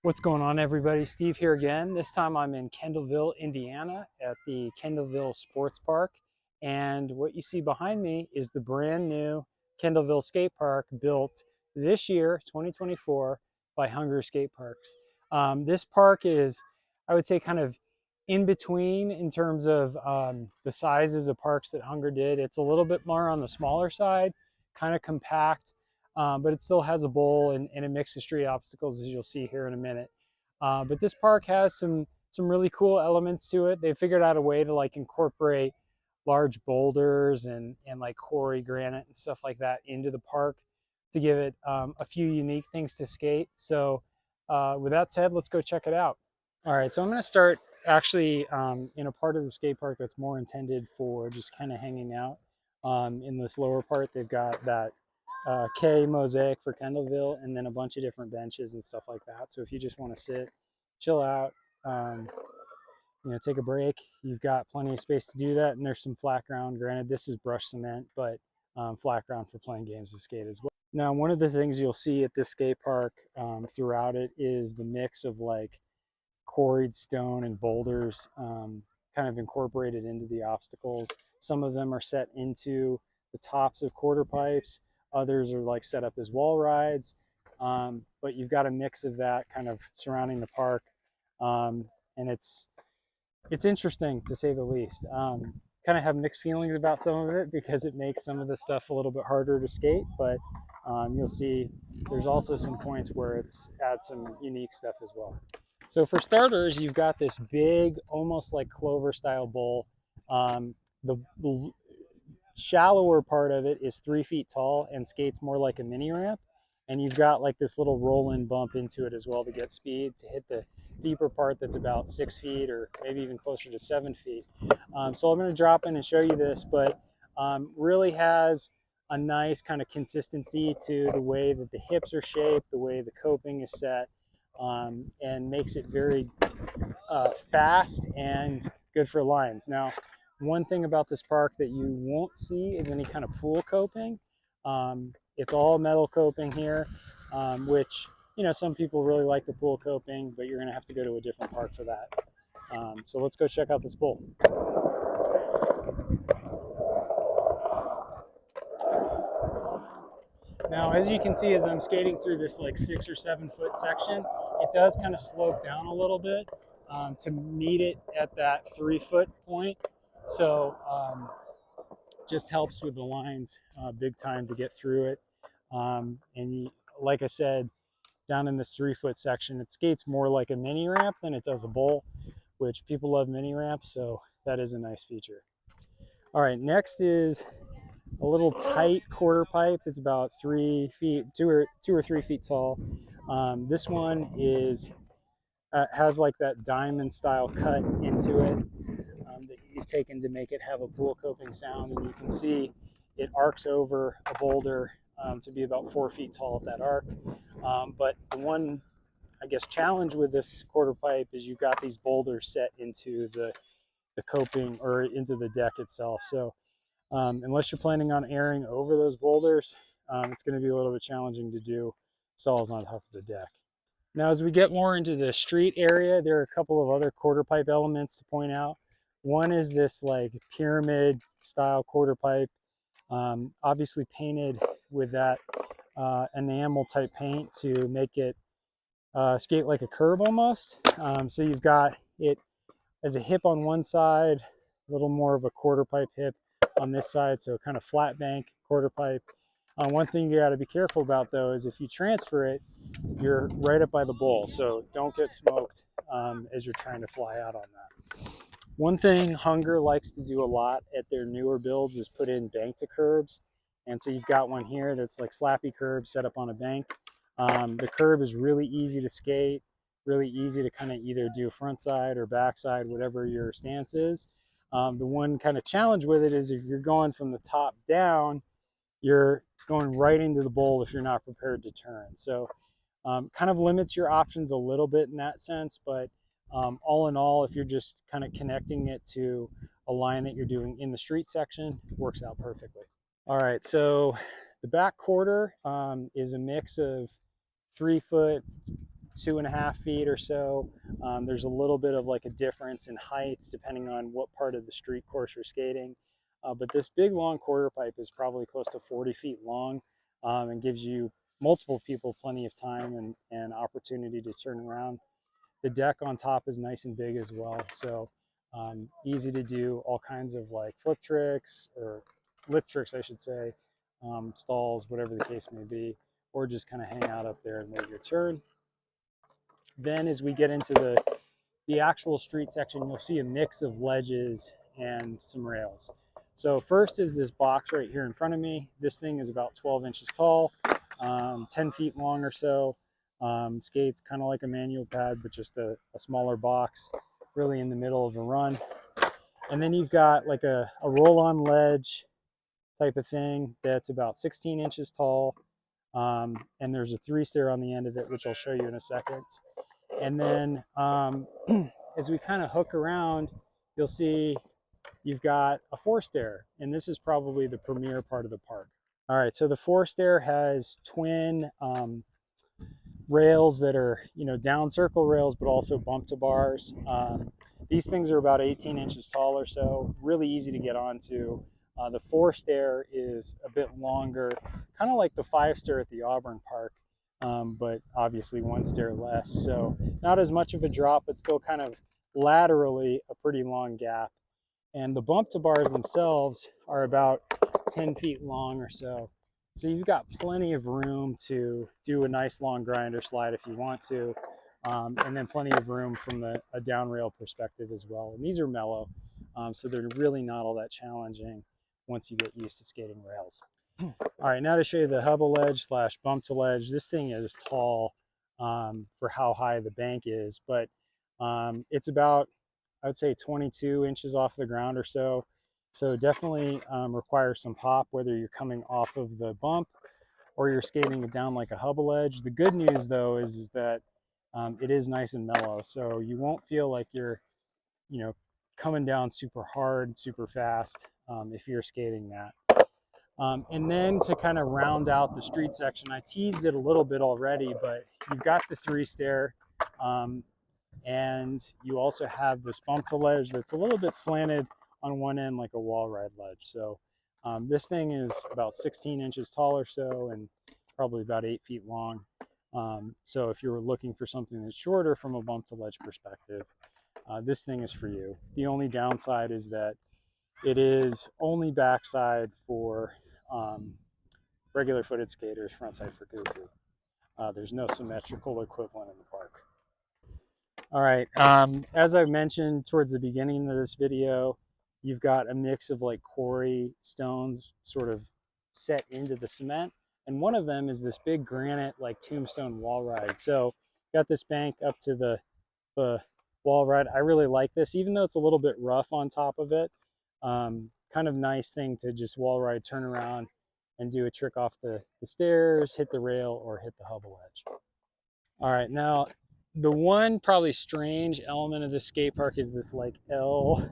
What's going on, everybody? Steve here again. This time I'm in Kendallville, Indiana at the Kendallville Sports Park. And what you see behind me is the brand new Kendallville Skatepark built this year, 2024, by Hunger Skateparks. This park is, I would say, kind of in between in terms of the sizes of parks that Hunger did. It's a little bit more on the smaller side, kind of compact, but it still has a bowl and a mix of street obstacles, as you'll see here in a minute. But this park has some really cool elements to it. They figured out a way to like incorporate large boulders and like quarry granite and stuff like that into the park to give it a few unique things to skate. So with that said, let's go check it out. All right, so I'm going to start actually in a part of the skate park that's more intended for just kind of hanging out. In this lower part, they've got that K mosaic for Kendallville, and then a bunch of different benches and stuff like that. So if you just want to sit, chill out, um, take a break, you've got plenty of space to do that. And there's some flat ground. Granted, this is brushed cement, but flat ground for playing games of skate as well. Now, one of the things you'll see at this skate park throughout it is the mix of like quarried stone and boulders kind of incorporated into the obstacles. Some of them are set into the tops of quarter pipes. Others are like set up as wall rides. But you've got a mix of that kind of surrounding the park. And it's interesting to say the least. Kind of have mixed feelings about some of it because it makes some of the stuff a little bit harder to skate, but you'll see there's also some points where it's adds some unique stuff as well. So for starters, you've got this big, almost like Clover style bowl. The shallower part of it is 3 feet tall and skates more like a mini ramp. And you've got like this little roll-in bump into it as well to get speed to hit the deeper part that's about 6 feet or maybe even closer to 7 feet. So I'm going to drop in and show you this, but really has a nice kind of consistency to the way that the hips are shaped, the way the coping is set, and makes it very fast and good for lines. Now, one thing about this park that you won't see is any kind of pool coping. It's all metal coping here, which, some people really like the pool coping, but you're going to have to go to a different park for that. So let's go check out this bowl. Now, as you can see, as I'm skating through this like 6 or 7 foot section, it does kind of slope down a little bit to meet it at that 3 foot point. So just helps with the lines big time to get through it. Like I said, down in this 3 foot section, it skates more like a mini ramp than it does a bowl, which people love mini ramps, so that is a nice feature. All right, next is a little tight quarter pipe. It's about 3 feet, two or 3 feet tall. This one is has like that diamond style cut into it that you've taken to make it have a pool coping sound, and you can see it arcs over a boulder to be about 4 feet tall at that arc. But the one, I guess, challenge with this quarter pipe is you've got these boulders set into the coping or into the deck itself. So unless you're planning on airing over those boulders, it's going to be a little bit challenging to do stalls on top of the deck. Now, as we get more into the street area, there are a couple of other quarter pipe elements to point out. One is this like pyramid style quarter pipe, obviously painted with that enamel type paint to make it skate like a curb almost. So you've got it as a hip on one side, a little more of a quarter pipe hip on this side, so kind of flat bank quarter pipe. One thing you got to be careful about though is if you transfer it, you're right up by the bowl, so don't get smoked as you're trying to fly out on that. One thing Hunger likes to do a lot at their newer builds is put in bank to curbs, and so you've got one here that's like slappy curb set up on a bank. The curb is really easy to skate, really easy to kind of either do front side or back side, whatever your stance is. The one kind of challenge with it is if you're going from the top down, you're going right into the bowl if you're not prepared to turn. So kind of limits your options a little bit in that sense, but all in all, if you're just kind of connecting it to a line that you're doing in the street section, it works out perfectly. All right, so the back quarter is a mix of 3 foot 2.5 feet or so. There's a little bit of like a difference in heights depending on what part of the street course you're skating. But this big long quarter pipe is probably close to 40 feet long, and gives you multiple people plenty of time and opportunity to turn around. The deck on top is nice and big as well, so easy to do all kinds of like flip tricks, or lip tricks I should say, stalls, whatever the case may be, or just kind of hang out up there and wait your turn. Then as we get into the actual street section, you'll see a mix of ledges and some rails. So first is this box right here in front of me. This thing is about 12 inches tall, 10 feet long or so. Skates kind of like a manual pad, but just a smaller box, really in the middle of a run. And then you've got like a roll-on ledge type of thing that's about 16 inches tall. And there's a 3-stair on the end of it, which I'll show you in a second. And then as we kind of hook around, you'll see you've got a 4-stair, and this is probably the premier part of the park. All right, so the 4-stair has twin rails that are, down circle rails, but also bump to bars. These things are about 18 inches tall or so, really easy to get onto. The 4-stair is a bit longer, kind of like the 5-stair at the Auburn Park, but obviously 1 stair less. So not as much of a drop, but still kind of laterally a pretty long gap. And the bump to bars themselves are about 10 feet long or so. So you've got plenty of room to do a nice long grinder slide if you want to, and then plenty of room from a down rail perspective as well. And these are mellow, so they're really not all that challenging once you get used to skating rails. All right, now to show you the hubble ledge slash bump to ledge. This thing is tall for how high the bank is, but it's about, I would say, 22 inches off the ground or so. So definitely requires some pop, whether you're coming off of the bump or you're skating it down like a hubble ledge. The good news though is that it is nice and mellow, so you won't feel like you're, coming down super hard, super fast if you're skating that. And then to kind of round out the street section, I teased it a little bit already, but you've got the 3-stair, and you also have this bump to ledge that's a little bit slanted on one end like a wall ride ledge. So this thing is about 16 inches tall or so, and probably about 8 feet long. So if you were looking for something that's shorter from a bump to ledge perspective, this thing is for you. The only downside is that it is only backside for regular footed skaters, frontside for goofy. There's no symmetrical equivalent in the park. All right, as I mentioned towards the beginning of this video, you've got a mix of like quarry stones sort of set into the cement. And one of them is this big granite like tombstone wall ride. So got this bank up to the wall ride. I really like this, even though it's a little bit rough on top of it. Kind of nice thing to just wall ride, turn around and do a trick off the stairs, hit the rail, or hit the hubble edge. All right, now the one probably strange element of this skate park is this like L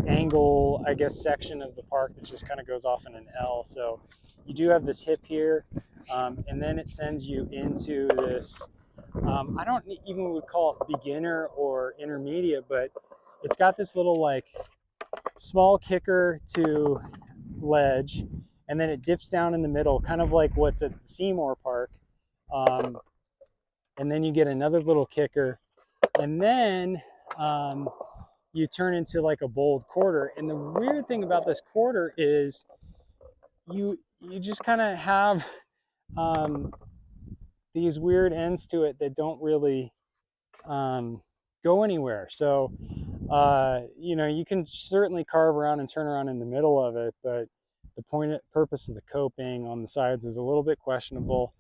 angle, I guess, section of the park that just kind of goes off in an L. So you do have this hip here, and then it sends you into this, I don't even would call it beginner or intermediate, but it's got this little like small kicker to ledge, and then it dips down in the middle, kind of like what's at Seymour Park. And then you get another little kicker, and then you turn into like a bold quarter. And the weird thing about this quarter is you just kind of have these weird ends to it that don't really go anywhere. So you can certainly carve around and turn around in the middle of it, but the purpose of the coping on the sides is a little bit questionable,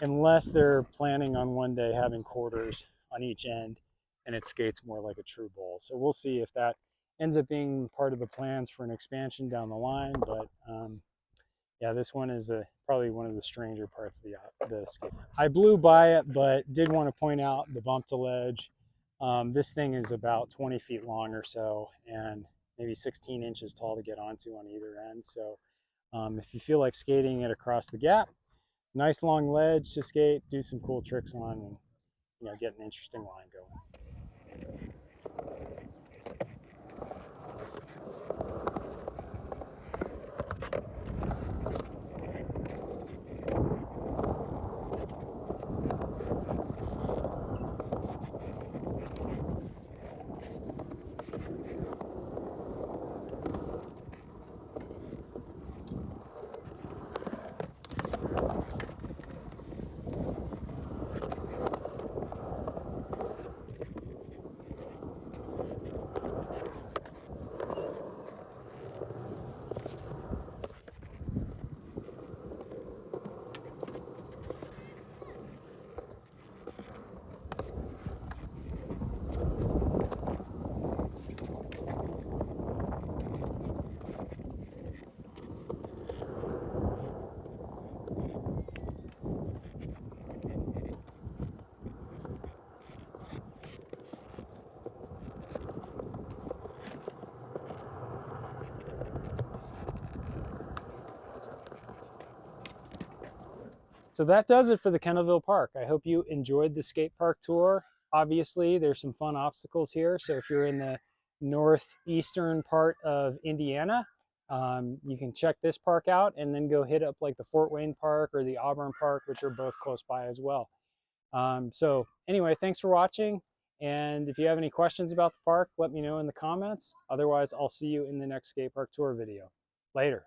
unless they're planning on one day having quarters on each end and it skates more like a true bowl. So we'll see if that ends up being part of the plans for an expansion down the line. But yeah, this one is probably one of the stranger parts of the skate. I blew by it, but did want to point out the bump to ledge. This thing is about 20 feet long or so, and maybe 16 inches tall to get onto on either end. So if you feel like skating it across the gap, Nice long ledge to skate, do some cool tricks on, and get an interesting line going. So that does it for the Kendallville Park. I hope you enjoyed the skate park tour. Obviously, there's some fun obstacles here. So if you're in the northeastern part of Indiana, you can check this park out and then go hit up like the Fort Wayne Park or the Auburn Park, which are both close by as well. So anyway, thanks for watching. And if you have any questions about the park, let me know in the comments. Otherwise, I'll see you in the next skate park tour video. Later.